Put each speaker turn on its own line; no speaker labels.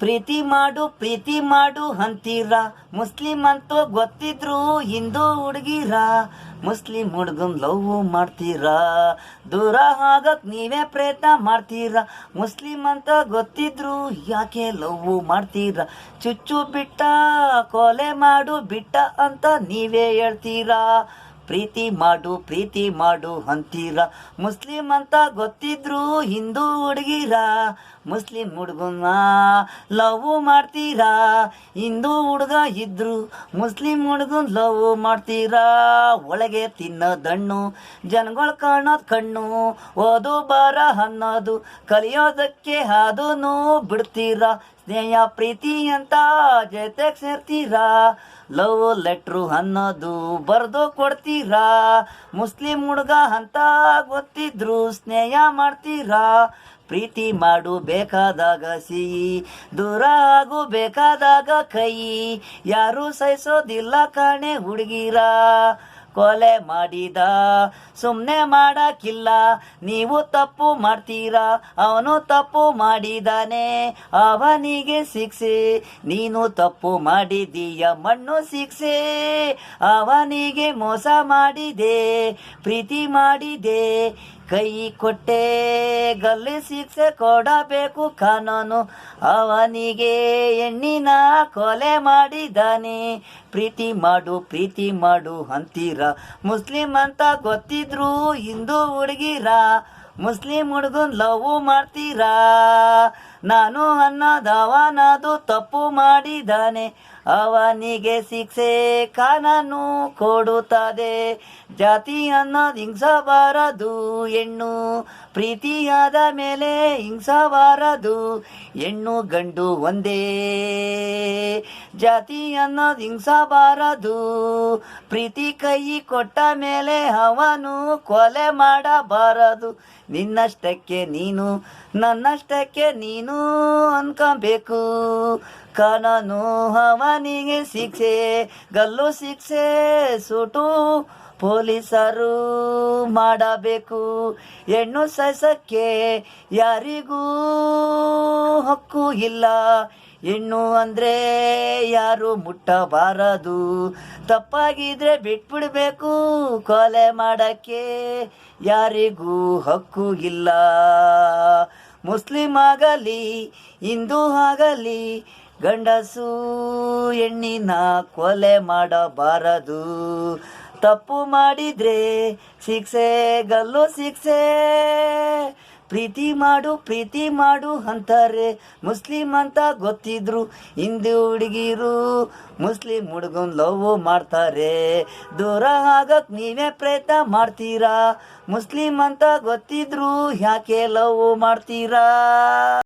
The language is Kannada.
ಪ್ರೀತಿ ಮಾಡು ಅಂತೀರ, ಮುಸ್ಲಿಂ ಅಂತೂ ಗೊತ್ತಿದ್ರು ಹಿಂದೂ ಹುಡುಗಿರ. ಮುಸ್ಲಿಂ ಹುಡುಗನ್ ಲವ್ ಮಾಡ್ತೀರಾ, ದೂರ ಆಗಕ್ ನೀವೇ ಪ್ರಯತ್ನ ಮಾಡ್ತೀರಾ. ಮುಸ್ಲಿಂ ಅಂತ ಗೊತ್ತಿದ್ರು ಯಾಕೆ ಲವ್ ಮಾಡ್ತೀರಾ. ಚುಚ್ಚು ಬಿಟ್ಟ ಕೊಲೆ ಮಾಡು ಬಿಟ್ಟ ಅಂತ ನೀವೇ ಹೇಳ್ತೀರಾ. ಪ್ರೀತಿ ಮಾಡು ಅಂತೀರ, ಮುಸ್ಲಿಂ ಅಂತ ಗೊತ್ತಿದ್ರು ಹಿಂದೂ ಹುಡುಗಿರ. ಮುಸ್ಲಿಂ ಹುಡುಗನ್ನ ಲವ್ ಮಾಡ್ತೀರಾ, ಹಿಂದೂ ಹುಡುಗ ಇದ್ರು ಮುಸ್ಲಿಂ ಹುಡುಗನ್ ಲವ್ ಮಾಡ್ತೀರಾ. ಒಳಗೆ ತಿನ್ನೋದಣ್ಣು ಜನಗಳು ಕಾಣೋದು ಕಣ್ಣು, ಓದು ಬರ ಅನ್ನೋದು ಕಲಿಯೋದಕ್ಕೆ ಅದನ್ನು ಬಿಡ್ತೀರಾ. ಸ್ನೇಹ ಪ್ರೀತಿ ಅಂತ ಜೊತೆಗೆ ಸೇರ್ತೀರಾ, ಲವ್ ಲೆಟ್ರು ಅನ್ನೋದು ಬರೆದು ಕೊಡ್ತೀರಾ. ಮುಸ್ಲಿಂ ಹುಡುಗ ಅಂತ ಗೊತ್ತಿದ್ರು ಸ್ನೇಹ ಮಾಡ್ತೀರಾ. ಪ್ರೀತಿ ಮಾಡು ಬೇಕಾದಾಗ ಸಿಹಿ, ದೂರ ಆಗು ಬೇಕಾದಾಗ ಕೈ. ಯಾರು ಸಹಿಸೋದಿಲ್ಲ ಕಾಣೆ ಹುಡುಗಿರ. ಕೊಲೆ ಮಾಡಿದ ಸುಮ್ಮನೆ ಮಾಡಕ್ಕಿಲ್ಲ, ನೀವು ತಪ್ಪು ಮಾಡ್ತೀರಾ. ಅವನು ತಪ್ಪು ಮಾಡಿದಾನೆ, ಅವನಿಗೆ ಶಿಕ್ಷೆ. ನೀನು ತಪ್ಪು ಮಾಡಿದೀಯ, ಮಣ್ಣು ಶಿಕ್ಷೆ. ಅವನಿಗೆ ಮೋಸ ಮಾಡಿದೆ, ಪ್ರೀತಿ ಮಾಡಿದೆ, ಕೈ ಕೊಟ್ಟೆ ಗಲ್ಲಿ ಶಿಕ್ಷೆ ಕೊಡಬೇಕು ಕಾನೂನು. ಅವನಿಗೆ ಹೆಣ್ಣಿನ ಕೊಲೆ ಮಾಡಿದ್ದಾನೆ. ಪ್ರೀತಿ ಮಾಡು ಅಂತೀರ, ಮುಸ್ಲಿಂ ಅಂತ ಗೊತ್ತಿದ್ರು ಹಿಂದೂ ಹುಡುಗಿರ. ಮುಸ್ಲಿಂ ಹುಡುಗನ್ ಲವ್ ಮಾಡ್ತೀರಾ. ನಾನು ಅನ್ನೋದವನದು ತಪ್ಪು ಮಾಡಿದ್ದಾನೆ, ಅವನಿಗೆ ಶಿಕ್ಷೆ ಕಾನೂನು ಕೊಡುತ್ತದೆ. ಜಾತಿ ಅನ್ನೋದು ಹಿಂಸಬಾರದು, ಹೆಣ್ಣು ಪ್ರೀತಿಯಾದ ಮೇಲೆ ಹಿಂಸಬಾರದು. ಹೆಣ್ಣು ಗಂಡು ಒಂದೇ, ಜಾತಿ ಅನ್ನೋದು ಹಿಂಸಬಾರದು. ಪ್ರೀತಿ ಕೈ ಕೊಟ್ಟ ಮೇಲೆ ಅವನು ಕೊಲೆ ಮಾಡಬಾರದು. ನಿನ್ನಷ್ಟಕ್ಕೆ ನೀನು ನನ್ನಷ್ಟಕ್ಕೆ ನೀನು ಅನ್ಕೊಬೇಕು. ಕಾನೂನು ಅವನಿಗೆ ಶಿಕ್ಷೆ, ಗಲ್ಲು ಶಿಕ್ಷೆ ಸೂಟು ಪೊಲೀಸರು ಮಾಡಬೇಕು. ಹೆಣ್ಣು ಸಹಿಸಕ್ಕೆ ಯಾರಿಗೂ ಹಕ್ಕು ಇಲ್ಲ. ಹೆಣ್ಣು ಅಂದರೆ ಯಾರು ಮುಟ್ಟಬಾರದು. ತಪ್ಪಾಗಿದ್ರೆ ಬಿಟ್ಬಿಡ್ಬೇಕು, ಕೊಲೆ ಮಾಡೋಕ್ಕೆ ಯಾರಿಗೂ ಹಕ್ಕು ಇಲ್ಲ. ಮುಸ್ಲಿಂ ಆಗಲಿ ಹಿಂದೂ ಆಗಲಿ, ಗಂಡಸು ಹೆಣ್ಣಿನ ಕೊಲೆ ಮಾಡಬಾರದು. ತಪ್ಪು ಮಾಡಿದ್ರೆ ಶಿಕ್ಷೆ, ಗಲ್ಲು ಶಿಕ್ಷೆ. ಪ್ರೀತಿ ಮಾಡು ಅಂತಾರೆ, ಮುಸ್ಲಿಂ ಅಂತ ಗೊತ್ತಿದ್ರು ಹಿಂದೂ ಹುಡುಗಿರು. ಮುಸ್ಲಿಂ ಹುಡುಗನ್ ಲವ್ ಮಾಡ್ತಾರೆ, ದೂರ ಆಗಕ್ ನೀವೇ ಪ್ರಯತ್ನ ಮಾಡ್ತೀರಾ. ಮುಸ್ಲಿಂ ಅಂತ ಗೊತ್ತಿದ್ರು ಯಾಕೆ ಲವ್ ಮಾಡ್ತೀರಾ.